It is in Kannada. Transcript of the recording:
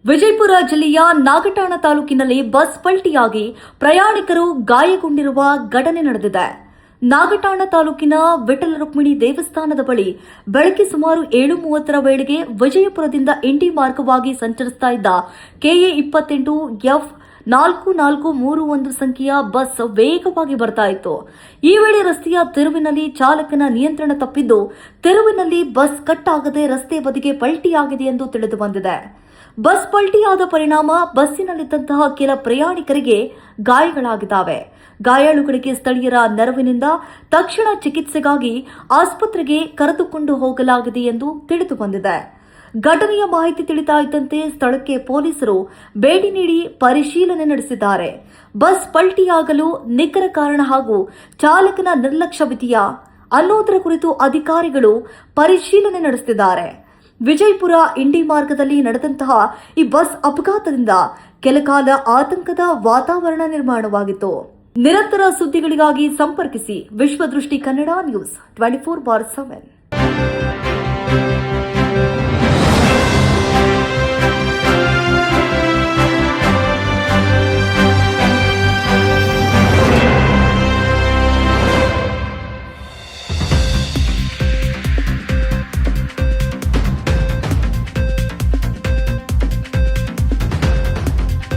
ವಿಜಯಪುರ ಜಿಲ್ಲೆಯ ನಾಗಠಾಣ ತಾಲೂಕಿನಲ್ಲಿ ಬಸ್ ಪಲ್ಟಿಯಾಗಿ ಪ್ರಯಾಣಿಕರು ಗಾಯಗೊಂಡಿರುವ ಘಟನೆ ನಡೆದಿದೆ. ನಾಗಠಾಣ ತಾಲೂಕಿನ ವಿಠಲ ರುಕ್ಮಿಣಿ ದೇವಸ್ಥಾನದ ಬಳಿ ಬೆಳಗ್ಗೆ ಸುಮಾರು 7:30 ವೇಳೆಗೆ ವಿಜಯಪುರದಿಂದ ಇಂಡಿ ಮಾರ್ಗವಾಗಿ ಸಂಚರಿಸುತ್ತಾ ಇದ್ದ KA 28 F4431 ಸಂಖ್ಯೆಯ ಬಸ್ ವೇಗವಾಗಿ ಬರ್ತಾ ಇತ್ತು. ಈ ವೇಳೆ ರಸ್ತೆಯ ತಿರುವಿನಲ್ಲಿ ಚಾಲಕನ ನಿಯಂತ್ರಣ ತಪ್ಪಿದ್ದು ತಿರುವಿನಲ್ಲಿ ಬಸ್ ಕಟ್ ಆಗದೆ ರಸ್ತೆ ಬದಿಗೆ ಪಲ್ಟಿಯಾಗಿದೆ ಎಂದು ತಿಳಿದು ಬಂದಿದೆ. ಬಸ್ ಪಲ್ಟಿಯಾದ ಪರಿಣಾಮ ಬಸ್ಸಿನಲ್ಲಿದ್ದಂತಹ ಕೆಲ ಪ್ರಯಾಣಿಕರಿಗೆ ಗಾಯಗಳಾಗಿದ್ದಾವೆ. ಗಾಯಾಳುಗಳಿಗೆ ಸ್ಥಳೀಯರ ನೆರವಿನಿಂದ ತಕ್ಷಣ ಚಿಕಿತ್ಸೆಗಾಗಿ ಆಸ್ಪತ್ರೆಗೆ ಕರೆದುಕೊಂಡು ಹೋಗಲಾಗಿದೆ ಎಂದು ತಿಳಿದು ಬಂದಿದೆ. ಘಟನೆಯ ಮಾಹಿತಿ ತಿಳಿತಾ ಇದ್ದಂತೆ ಸ್ಥಳಕ್ಕೆ ಪೊಲೀಸರು ಭೇಟಿ ನೀಡಿ ಪರಿಶೀಲನೆ ನಡೆಸಿದ್ದಾರೆ. ಬಸ್ ಪಲ್ಟಿಯಾಗಲು ನಿಖರ ಕಾರಣ ಹಾಗೂ ಚಾಲಕನ ನಿರ್ಲಕ್ಷ್ಯವಿದೆಯಾ ಅನ್ನೋದರ ಕುರಿತು ಅಧಿಕಾರಿಗಳು ಪರಿಶೀಲನೆ ನಡೆಸುತ್ತಿದ್ದಾರೆ. ವಿಜಯಪುರ ಇಂಡಿ ಮಾರ್ಗದಲ್ಲಿ ನಡೆದಂತಹ ಈ ಬಸ್ ಅಪಘಾತದಿಂದ ಕೆಲಕಾಲ ಆತಂಕದ ವಾತಾವರಣ ನಿರ್ಮಾಣವಾಗಿತ್ತು. ನಿರಂತರ ಸುದ್ದಿಗಳಿಗಾಗಿ ಸಂಪರ್ಕಿಸಿ ವಿಶ್ವದೃಷ್ಟಿ ಕನ್ನಡ ನ್ಯೂಸ್ 24/7.